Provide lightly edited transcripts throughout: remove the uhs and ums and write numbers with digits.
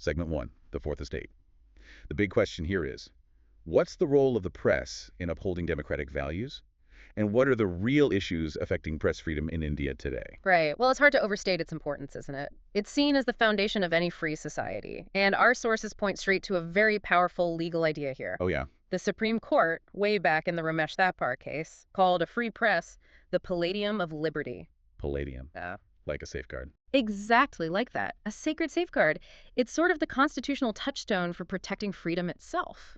Segment 1, the Fourth Estate. The big question here is, what's the role of the press in upholding democratic values? And what are the real issues affecting press freedom in India today? Right. Well, it's hard to overstate its importance, isn't it? It's seen as the foundation of any free society. And our sources point straight to a very powerful legal idea here. Oh, yeah, The Supreme Court, way back in the Ramesh Thapar case, called a free press the Palladium of Liberty. palladium, Yeah. like a safeguard. Exactly like that. A sacred safeguard. It's sort of the constitutional touchstone for protecting freedom itself.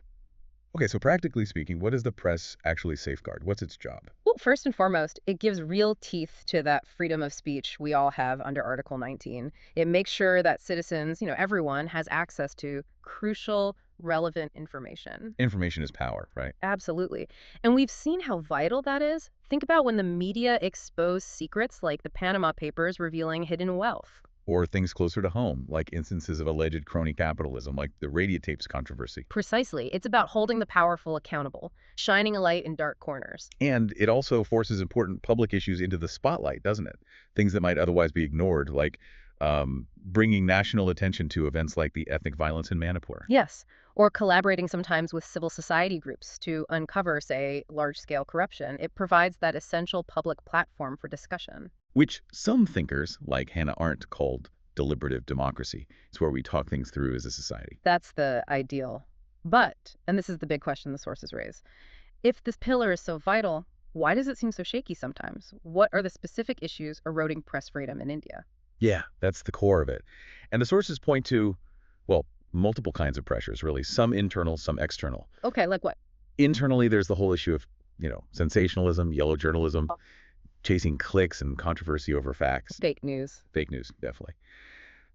Okay, so practically speaking, what does the press actually safeguard? What's its job? Well, first and foremost, it gives real teeth to that freedom of speech we all have under Article 19. It makes sure that citizens, everyone has access to crucial, relevant information. Information is power, right? Absolutely. And we've seen how vital that is. Think about when the media exposed secrets like the Panama Papers revealing hidden wealth. Or things closer to home, like instances of alleged crony capitalism, like the radiotapes controversy. Precisely. It's about holding the powerful accountable, shining a light in dark corners. And it also forces important public issues into the spotlight, doesn't it? Things that might otherwise be ignored, like bringing national attention to events like the ethnic violence in Manipur. Yes, or collaborating sometimes with civil society groups to uncover, say, large-scale corruption. It provides that essential public platform for discussion. Which some thinkers, like Hannah Arendt, called deliberative democracy. It's where we talk things through as a society. That's the ideal. But, and this is the big question the sources raise, if this pillar is so vital, why does it seem so shaky sometimes? What are the specific issues eroding press freedom in India? Yeah, that's the core of it. And the sources point to, well, multiple kinds of pressures, really. Some internal, some external. Okay, like what? Internally, there's the whole issue of, sensationalism, yellow journalism, chasing clicks and controversy over facts. Fake news. Fake news, definitely.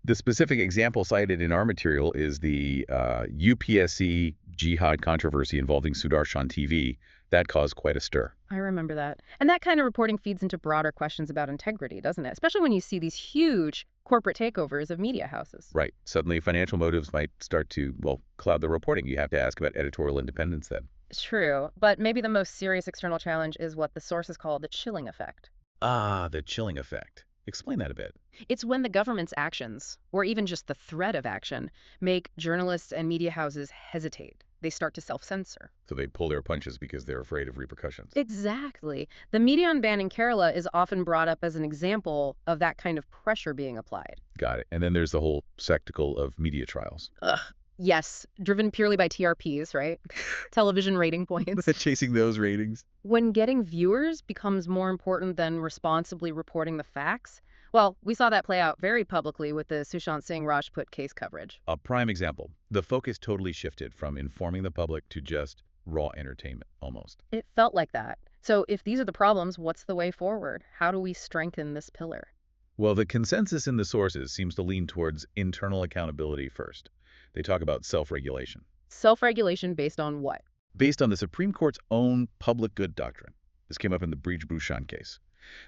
The specific example cited in our material is the UPSC jihad controversy involving Sudarshan TV. That caused quite a stir. I remember that. And that kind of reporting feeds into broader questions about integrity, doesn't it? Especially when you see these huge corporate takeovers of media houses. Right. Suddenly, financial motives might start to, cloud the reporting. You have to ask about editorial independence then. True, but maybe the most serious external challenge is what the sources call the chilling effect. Ah, the chilling effect. Explain that a bit. It's when the government's actions, or even just the threat of action, make journalists and media houses hesitate. They start to self-censor. So they pull their punches because they're afraid of repercussions. Exactly. The Median ban in Kerala is often brought up as an example of that kind of pressure being applied. Got it. And then there's the whole spectacle of media trials. Ugh. Yes, driven purely by TRPs, right? Television rating points. Chasing those ratings. When getting viewers becomes more important than responsibly reporting the facts, well, we saw that play out very publicly with the Sushant Singh Rajput case coverage. A prime example. The focus totally shifted from informing the public to just raw entertainment, almost. It felt like that. So if these are the problems, what's the way forward? How do we strengthen this pillar? Well, the consensus in the sources seems to lean towards internal accountability first. They talk about self-regulation. Self-regulation based on what? Based on the Supreme Court's own public good doctrine. This came up in the Breach-Bhushan case.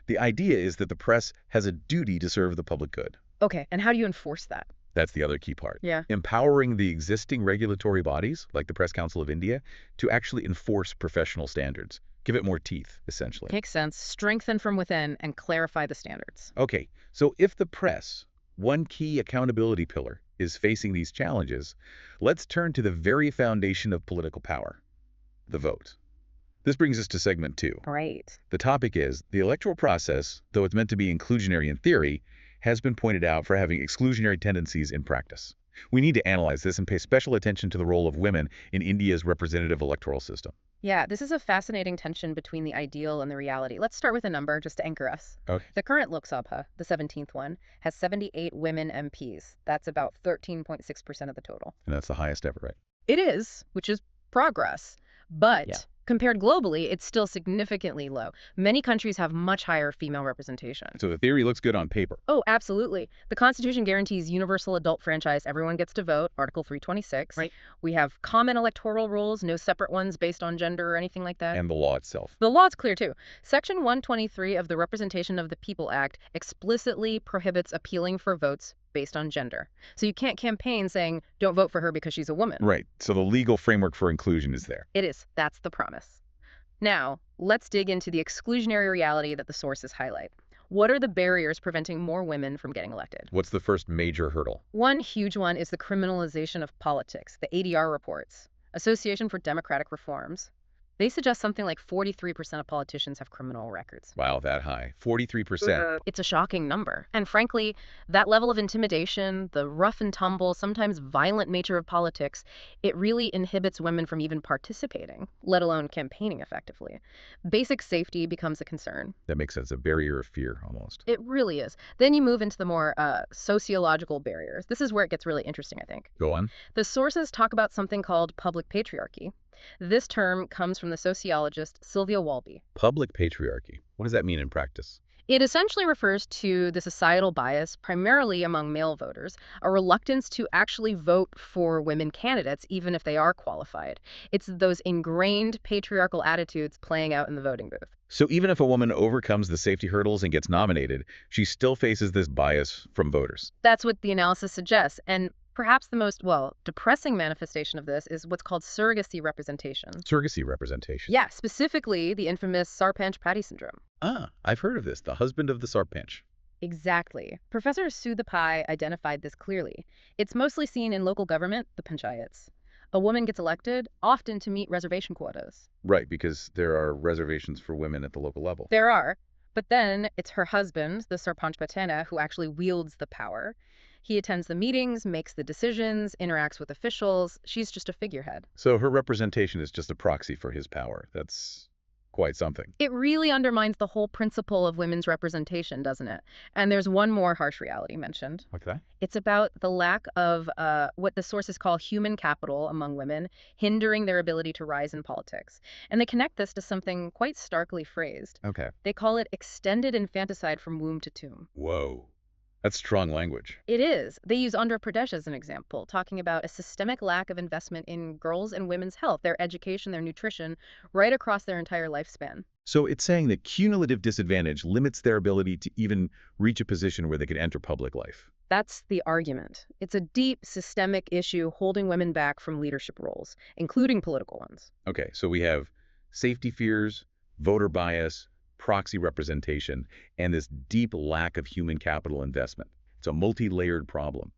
The idea is that the press has a duty to serve the public good. Okay, and how do you enforce that? That's the other key part. Yeah. Empowering the existing regulatory bodies, like the Press Council of India, to actually enforce professional standards. Give it more teeth, essentially. Makes sense. Strengthen from within and clarify the standards. Okay, so if the press, one key accountability pillar, is facing these challenges, let's turn to the very foundation of political power, the vote. This brings us to segment 2. Right. The topic is, the electoral process, though it's meant to be inclusionary in theory, has been pointed out for having exclusionary tendencies in practice. We need to analyze this and pay special attention to the role of women in India's representative electoral system. Yeah, this is a fascinating tension between the ideal and the reality. Let's start with a number just to anchor us. Okay. The current Lok Sabha, the 17th one, has 78 women MPs. That's about 13.6% of the total. And that's the highest ever, right? It is, which is progress. But Yeah. compared globally, it's still significantly low. Many countries have much higher female representation. So the theory looks good on paper. Oh, absolutely. The Constitution guarantees universal adult franchise. Everyone gets to vote, Article 326. Right. We have common electoral rules, no separate ones based on gender or anything like that. And the law itself. The law's clear, too. Section 123 of the Representation of the People Act explicitly prohibits appealing for votes based on gender. So you can't campaign saying, don't vote for her because she's a woman. Right. So the legal framework for inclusion is there. It is. That's the promise. Now, let's dig into the exclusionary reality that the sources highlight. What are the barriers preventing more women from getting elected? What's the first major hurdle? One huge one is the criminalization of politics, the ADR reports, Association for Democratic Reforms. They suggest something like 43% of politicians have criminal records. Wow, that high. 43%. It's a shocking number. And frankly, that level of intimidation, the rough and tumble, sometimes violent nature of politics, it really inhibits women from even participating, let alone campaigning effectively. Basic safety becomes a concern. That makes sense. A barrier of fear, almost. It really is. Then you move into the more sociological barriers. This is where it gets really interesting, I think. Go on. The sources talk about something called public patriarchy. This term comes from the sociologist Sylvia Walby. Public patriarchy. What does that mean in practice? It essentially refers to the societal bias, primarily among male voters, a reluctance to actually vote for women candidates, even if they are qualified. It's those ingrained patriarchal attitudes playing out in the voting booth. So even if a woman overcomes the safety hurdles and gets nominated, she still faces this bias from voters. That's what the analysis suggests. And perhaps the most, depressing manifestation of this is what's called surrogacy representation. Surrogacy representation. Yeah, specifically the infamous Sarpanch Pati Syndrome. Ah, I've heard of this. The husband of the Sarpanch. Exactly. Professor Sudhapai identified this clearly. It's mostly seen in local government, the panchayats. A woman gets elected, often to meet reservation quotas. Right, because there are reservations for women at the local level. There are, but then it's her husband, the Sarpanch Patena, who actually wields the power. He attends the meetings, makes the decisions, interacts with officials. She's just a figurehead. So her representation is just a proxy for his power. That's quite something. It really undermines the whole principle of women's representation, doesn't it? And there's one more harsh reality mentioned. What's that? It's about the lack of what the sources call human capital among women, hindering their ability to rise in politics. And they connect this to something quite starkly phrased. Okay. They call it extended infanticide from womb to tomb. Whoa. That's strong language. It is. They use Andhra Pradesh as an example, talking about a systemic lack of investment in girls' and women's health, their education, their nutrition, right across their entire lifespan. So it's saying that cumulative disadvantage limits their ability to even reach a position where they could enter public life. That's the argument. It's a deep, systemic issue holding women back from leadership roles, including political ones. Okay, so we have safety fears, voter bias, proxy representation, and this deep lack of human capital investment. It's a multi-layered problem.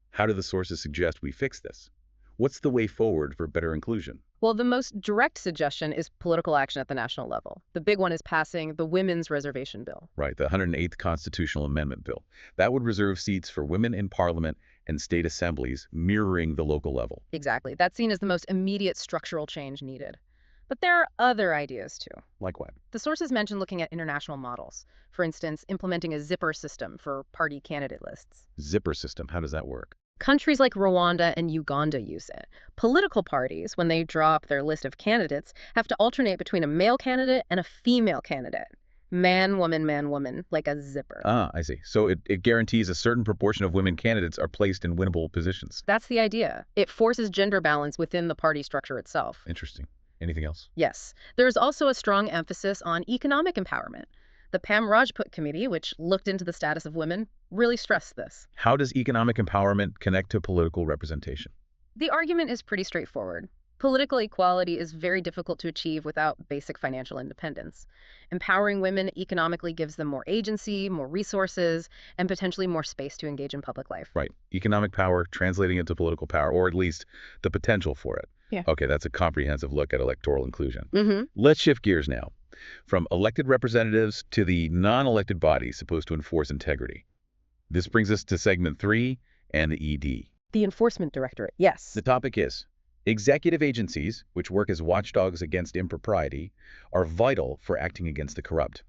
How do the sources suggest we fix this? What's the way forward for better inclusion? Well, the most direct suggestion is political action at the national level. The big one is passing the Women's Reservation Bill. Right, the 108th Constitutional Amendment Bill. That would reserve seats for women in parliament and state assemblies, mirroring the local level. Exactly. That's seen as the most immediate structural change needed. But there are other ideas, too. Like what? The sources mention looking at international models. For instance, implementing a zipper system for party candidate lists. Zipper system, how does that work? Countries like Rwanda and Uganda use it. Political parties, when they draw up their list of candidates, have to alternate between a male candidate and a female candidate. Man, woman, like a zipper. Ah, I see. So it guarantees a certain proportion of women candidates are placed in winnable positions. That's the idea. It forces gender balance within the party structure itself. Interesting. Anything else? Yes. There's also a strong emphasis on economic empowerment. The Pam Rajput Committee, which looked into the status of women, really stressed this. How does economic empowerment connect to political representation? The argument is pretty straightforward. Political equality is very difficult to achieve without basic financial independence. Empowering women economically gives them more agency, more resources, and potentially more space to engage in public life. Right. Economic power translating into political power, or at least the potential for it. Yeah. Okay, that's a comprehensive look at electoral inclusion. Mm-hmm. Let's shift gears now. From elected representatives to the non-elected bodies supposed to enforce integrity. This brings us to segment 3 and the ED. The Enforcement Directorate, yes. The topic is, executive agencies, which work as watchdogs against impropriety, are vital for acting against the corrupt.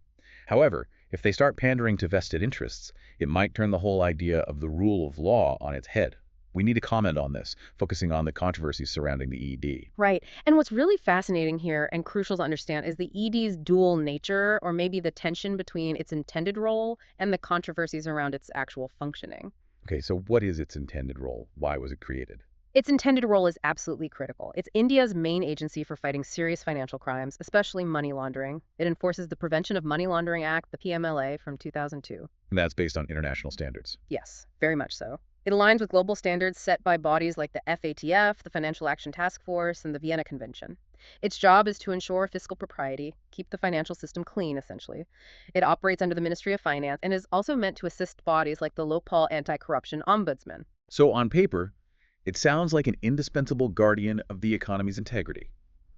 However, if they start pandering to vested interests, it might turn the whole idea of the rule of law on its head. We need to comment on this, focusing on the controversies surrounding the ED. Right. And what's really fascinating here and crucial to understand is the ED's dual nature, or maybe the tension between its intended role and the controversies around its actual functioning. Okay, so what is its intended role? Why was it created? Its intended role is absolutely critical. It's India's main agency for fighting serious financial crimes, especially money laundering. It enforces the Prevention of Money Laundering Act, the PMLA, from 2002. And that's based on international standards. Yes, very much so. It aligns with global standards set by bodies like the FATF, the Financial Action Task Force, and the Vienna Convention. Its job is to ensure fiscal propriety, keep the financial system clean, essentially. It operates under the Ministry of Finance and is also meant to assist bodies like the local anti-corruption ombudsman. So on paper, it sounds like an indispensable guardian of the economy's integrity,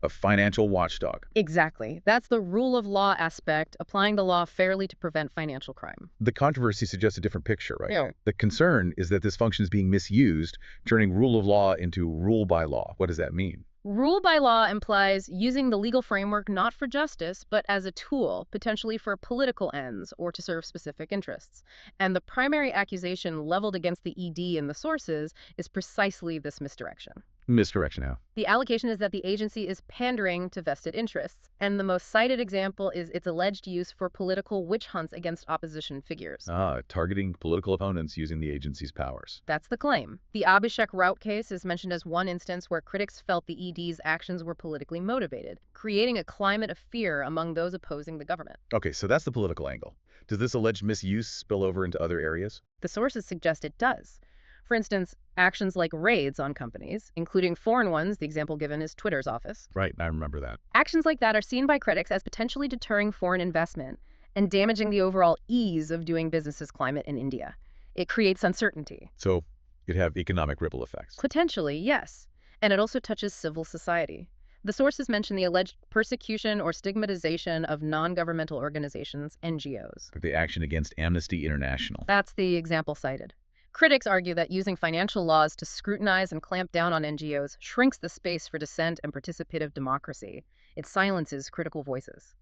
a financial watchdog. Exactly. That's the rule of law aspect, applying the law fairly to prevent financial crime. The controversy suggests a different picture, right? Yeah. The concern is that this function is being misused, turning rule of law into rule by law. What does that mean? Rule by law implies using the legal framework not for justice, but as a tool, potentially for political ends or to serve specific interests. And the primary accusation leveled against the ED in the sources is precisely this misdirection. Misdirection how? The allegation is that the agency is pandering to vested interests, and the most cited example is its alleged use for political witch hunts against opposition figures. Targeting political opponents using the agency's powers. That's the claim. The Abhishek Rout case is mentioned as one instance where critics felt the ED's actions were politically motivated, creating a climate of fear among those opposing the government. Okay, so that's the political angle. Does this alleged misuse spill over into other areas? The sources suggest it does. For instance, actions like raids on companies, including foreign ones, the example given is Twitter's office. Right, I remember that. Actions like that are seen by critics as potentially deterring foreign investment and damaging the overall ease of doing business climate in India. It creates uncertainty. So it'd have economic ripple effects. Potentially, yes. And it also touches civil society. The sources mention the alleged persecution or stigmatization of non-governmental organizations, NGOs. Like the action against Amnesty International. That's the example cited. Critics argue that using financial laws to scrutinize and clamp down on NGOs shrinks the space for dissent and participative democracy. It silences critical voices.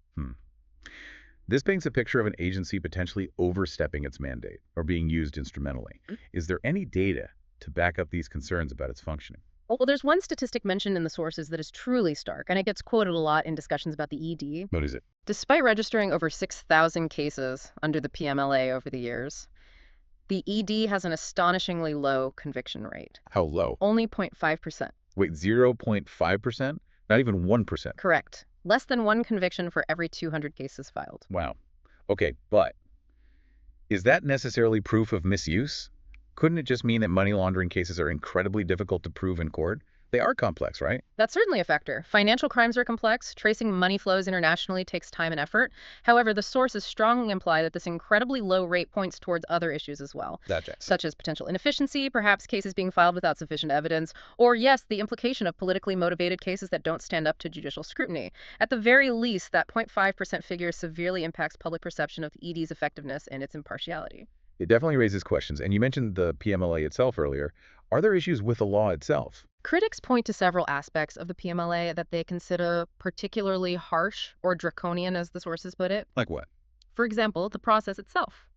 This paints a picture of an agency potentially overstepping its mandate or being used instrumentally. Is there any data to back up these concerns about its functioning? Well, there's one statistic mentioned in the sources that is truly stark, and it gets quoted a lot in discussions about the ED. What is it? Despite registering over 6,000 cases under the PMLA over the years, the ED has an astonishingly low conviction rate. How low? Only 0.5%. Wait, 0.5%? Not even 1%? Correct. Less than one conviction for every 200 cases filed. Wow. Okay, but is that necessarily proof of misuse? Couldn't it just mean that money laundering cases are incredibly difficult to prove in court? They are complex, right? That's certainly a factor. Financial crimes are complex. Tracing money flows internationally takes time and effort. However, the sources strongly imply that this incredibly low rate points towards other issues as well, such as potential inefficiency, perhaps cases being filed without sufficient evidence, or yes, the implication of politically motivated cases that don't stand up to judicial scrutiny. At the very least, that 0.5% figure severely impacts public perception of the ED's effectiveness and its impartiality. It definitely raises questions. And you mentioned the PMLA itself earlier. Are there issues with the law itself? Critics point to several aspects of the PMLA that they consider particularly harsh or draconian, as the sources put it. Like what? For example, the process itself.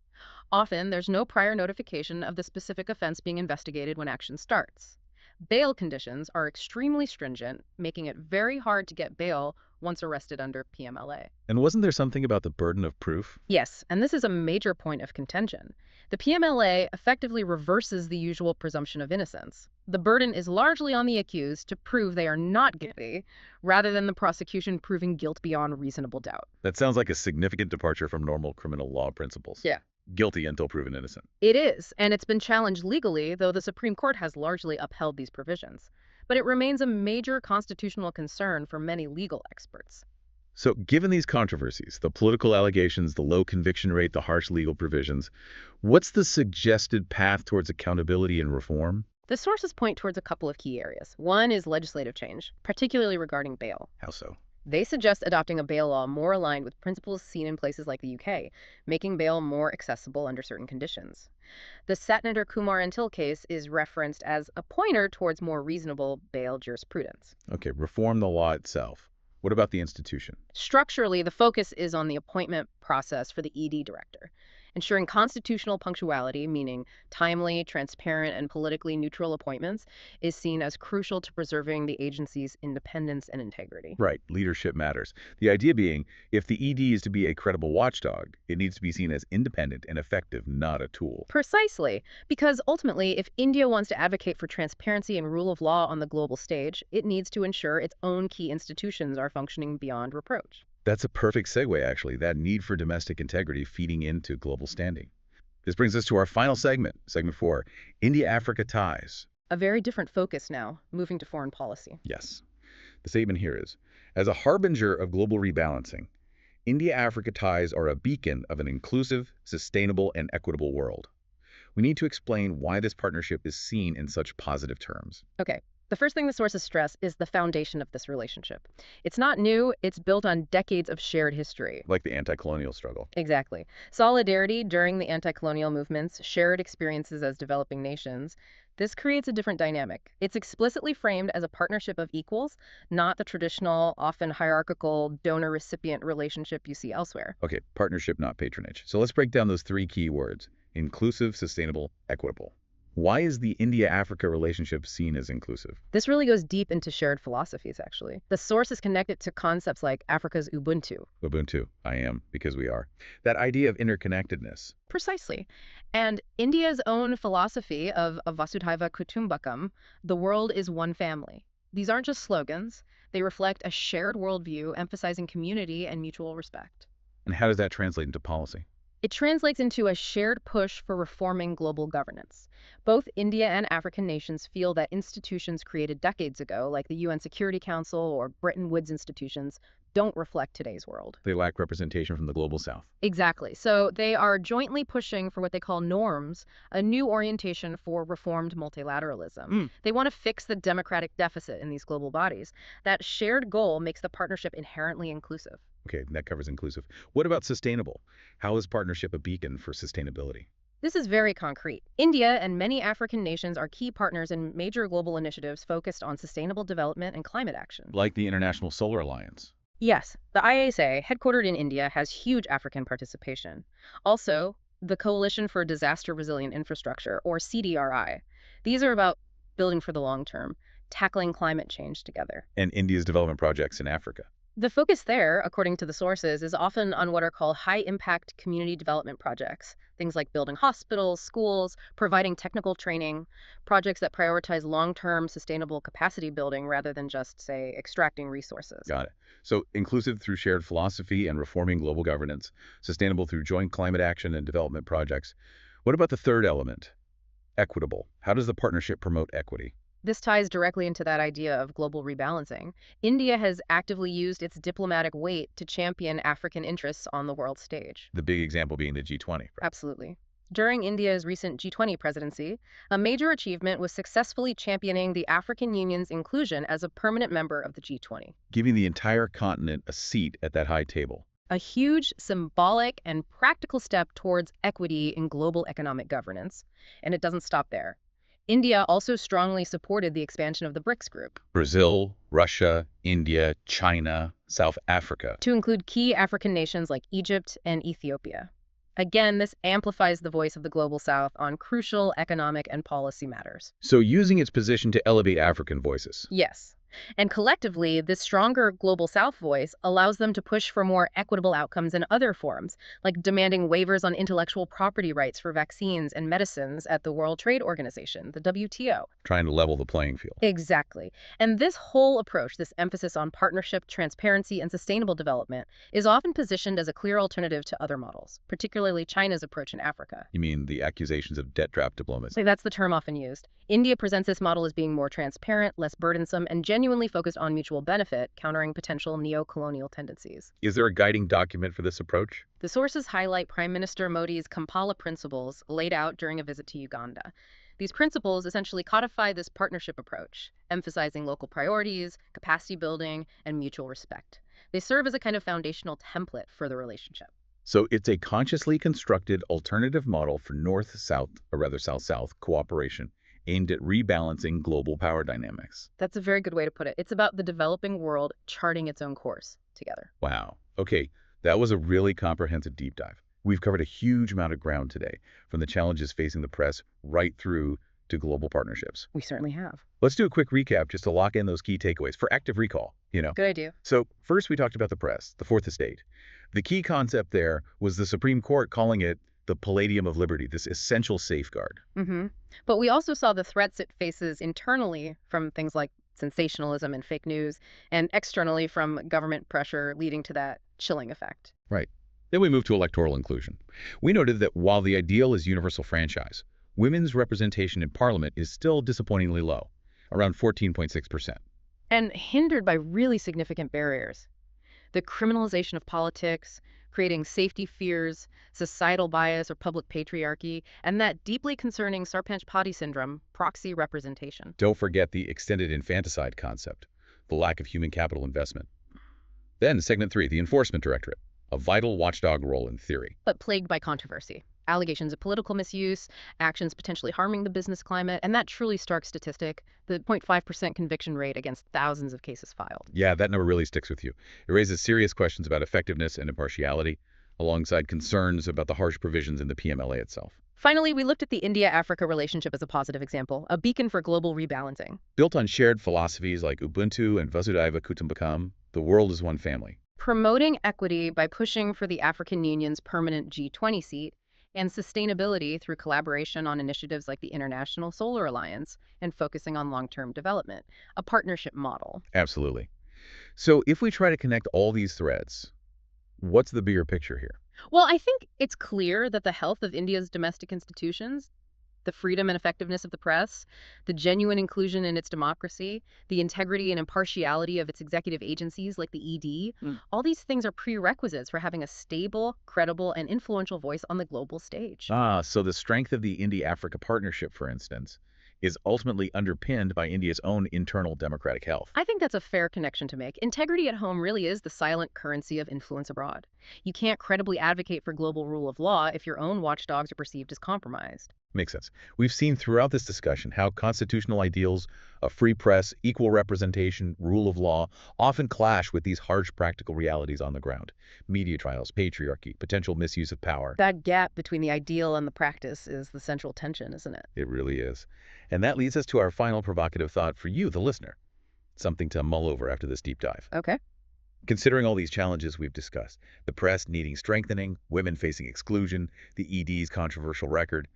Often, there's no prior notification of the specific offense being investigated when action starts. Bail conditions are extremely stringent, making it very hard to get bail once arrested under PMLA. And wasn't there something about the burden of proof? Yes, and this is a major point of contention. The PMLA effectively reverses the usual presumption of innocence. The burden is largely on the accused to prove they are not guilty, rather than the prosecution proving guilt beyond reasonable doubt. That sounds like a significant departure from normal criminal law principles. Yeah. Guilty until proven innocent. It is, and it's been challenged legally, though the Supreme Court has largely upheld these provisions. But it remains a major constitutional concern for many legal experts. So given these controversies, the political allegations, the low conviction rate, the harsh legal provisions, what's the suggested path towards accountability and reform? The sources point towards a couple of key areas. One is legislative change, particularly regarding bail. How so? They suggest adopting a bail law more aligned with principles seen in places like the UK, making bail more accessible under certain conditions. The Satnander Kumar Until case is referenced as a pointer towards more reasonable bail jurisprudence. Okay, reform the law itself. What about the institution? Structurally, the focus is on the appointment process for the ED director. Ensuring constitutional punctuality, meaning timely, transparent, and politically neutral appointments, is seen as crucial to preserving the agency's independence and integrity. Right, leadership matters. The idea being, if the ED is to be a credible watchdog, it needs to be seen as independent and effective, not a tool. Precisely, because ultimately, if India wants to advocate for transparency and rule of law on the global stage, it needs to ensure its own key institutions are functioning beyond reproach. That's a perfect segue, actually, that need for domestic integrity feeding into global standing. This brings us to our final segment, segment 4, India-Africa ties. A very different focus now, moving to foreign policy. Yes. The statement here is, as a harbinger of global rebalancing, India-Africa ties are a beacon of an inclusive, sustainable, and equitable world. We need to explain why this partnership is seen in such positive terms. Okay. The first thing the sources stress is the foundation of this relationship. It's not new, it's built on decades of shared history. Like the anti-colonial struggle. Exactly. Solidarity during the anti-colonial movements, shared experiences as developing nations, this creates a different dynamic. It's explicitly framed as a partnership of equals, not the traditional, often hierarchical donor-recipient relationship you see elsewhere. Okay, partnership, not patronage. So let's break down those three key words: inclusive, sustainable, equitable. Why is the India-Africa relationship seen as inclusive? This really goes deep into shared philosophies, actually. The source is connected to concepts like Africa's Ubuntu. Ubuntu, I am, because we are. That idea of interconnectedness. Precisely. And India's own philosophy of Vasudhaiva Kutumbakam, the world is one family. These aren't just slogans. They reflect a shared worldview emphasizing community and mutual respect. And how does that translate into policy? It translates into a shared push for reforming global governance. Both India and African nations feel that institutions created decades ago, like the UN Security Council or Bretton Woods institutions, don't reflect today's world. They lack representation from the global south. Exactly. So they are jointly pushing for what they call norms, a new orientation for reformed multilateralism. They want to fix the democratic deficit in these global bodies. That shared goal makes the partnership inherently inclusive. Okay, that covers inclusive. What about sustainable? How is partnership a beacon for sustainability? This is very concrete. India and many African nations are key partners in major global initiatives focused on sustainable development and climate action. Like the International Solar Alliance. Yes, the ISA, headquartered in India, has huge African participation. Also, the Coalition for Disaster Resilient Infrastructure, or CDRI. These are about building for the long term, tackling climate change together. And India's development projects in Africa. The focus there, according to the sources, is often on what are called high-impact community development projects, things like building hospitals, schools, providing technical training, projects that prioritize long-term sustainable capacity building rather than just, say, extracting resources. Got it. So inclusive through shared philosophy and reforming global governance, sustainable through joint climate action and development projects. What about the third element? Equitable. How does the partnership promote equity? This ties directly into that idea of global rebalancing. India has actively used its diplomatic weight to champion African interests on the world stage. The big example being the G20. Right? Absolutely. During India's recent G20 presidency, a major achievement was successfully championing the African Union's inclusion as a permanent member of the G20. Giving the entire continent a seat at that high table. A huge symbolic and practical step towards equity in global economic governance. And it doesn't stop there. India also strongly supported the expansion of the BRICS group. Brazil, Russia, India, China, South Africa. To include key African nations like Egypt and Ethiopia. Again, this amplifies the voice of the Global South on crucial economic and policy matters. So using its position to elevate African voices. Yes. And collectively, this stronger Global South voice allows them to push for more equitable outcomes in other forums, like demanding waivers on intellectual property rights for vaccines and medicines at the World Trade Organization, the WTO. Trying to level the playing field. Exactly. And this whole approach, this emphasis on partnership, transparency, and sustainable development, is often positioned as a clear alternative to other models, particularly China's approach in Africa. You mean the accusations of debt trap diplomacy? That's the term often used. India presents this model as being more transparent, less burdensome, and genuinely focused on mutual benefit, countering potential neo-colonial tendencies. Is there a guiding document for this approach? The sources highlight Prime Minister Modi's Kampala principles laid out during a visit to Uganda. These principles essentially codify this partnership approach, emphasizing local priorities, capacity building, and mutual respect. They serve as a kind of foundational template for the relationship. So it's a consciously constructed alternative model for North-South, or rather South-South, cooperation aimed at rebalancing global power dynamics. That's a very good way to put it. It's about the developing world charting its own course together. Wow. Okay, that was a really comprehensive deep dive. We've covered a huge amount of ground today, from the challenges facing the press right through to global partnerships. We certainly have. Let's do a quick recap just to lock in those key takeaways for active recall, Good idea. So first we talked about the press, the fourth estate. The key concept there was the Supreme Court calling it the palladium of liberty, this essential safeguard. But we also saw the threats it faces internally from things like sensationalism and fake news, and externally from government pressure leading to that chilling effect. Right. Then we moved to electoral inclusion. We noted that while the ideal is universal franchise, women's representation in parliament is still disappointingly low, around 14.6%. and hindered by really significant barriers. The criminalization of politics, creating safety fears, societal bias or public patriarchy, and that deeply concerning Sarpanch Pati Syndrome, proxy representation. Don't forget the extended infanticide concept, the lack of human capital investment. Then, segment 3, the Enforcement Directorate, a vital watchdog role in theory. But plagued by controversy. Allegations of political misuse, actions potentially harming the business climate, and that truly stark statistic, the 0.5% conviction rate against thousands of cases filed. Yeah, that number really sticks with you. It raises serious questions about effectiveness and impartiality, alongside concerns about the harsh provisions in the PMLA itself. Finally, we looked at the India-Africa relationship as a positive example, a beacon for global rebalancing. Built on shared philosophies like Ubuntu and Vasudhaiva Kutumbakam, the world is one family. Promoting equity by pushing for the African Union's permanent G20 seat, and sustainability through collaboration on initiatives like the International Solar Alliance and focusing on long-term development, a partnership model. Absolutely. So if we try to connect all these threads, what's the bigger picture here? Well, I think it's clear that the health of India's domestic institutions, the freedom and effectiveness of the press, the genuine inclusion in its democracy, the integrity and impartiality of its executive agencies like the ED, all these things are prerequisites for having a stable, credible, and influential voice on the global stage. So the strength of the India-Africa partnership, for instance, is ultimately underpinned by India's own internal democratic health. I think that's a fair connection to make. Integrity at home really is the silent currency of influence abroad. You can't credibly advocate for global rule of law if your own watchdogs are perceived as compromised. Makes sense. We've seen throughout this discussion how constitutional ideals, a free press, equal representation, rule of law, often clash with these harsh practical realities on the ground. Media trials, patriarchy, potential misuse of power. That gap between the ideal and the practice is the central tension, isn't it? It really is. And that leads us to our final provocative thought for you, the listener. Something to mull over after this deep dive. Okay. Considering all these challenges we've discussed, the press needing strengthening, women facing exclusion, the ED's controversial record,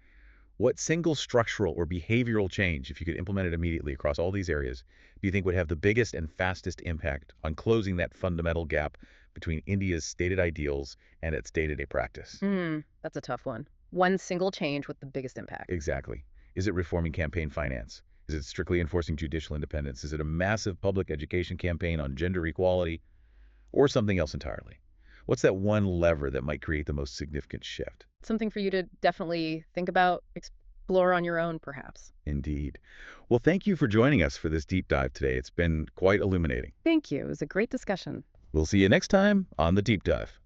what single structural or behavioral change, if you could implement it immediately across all these areas, do you think would have the biggest and fastest impact on closing that fundamental gap between India's stated ideals and its day-to-day practice? That's a tough one. One single change with the biggest impact. Exactly. Is it reforming campaign finance? Is it strictly enforcing judicial independence? Is it a massive public education campaign on gender equality? Or something else entirely? What's that one lever that might create the most significant shift? Something for you to definitely think about, explore on your own, perhaps. Indeed. Well, thank you for joining us for this deep dive today. It's been quite illuminating. Thank you. It was a great discussion. We'll see you next time on The Deep Dive.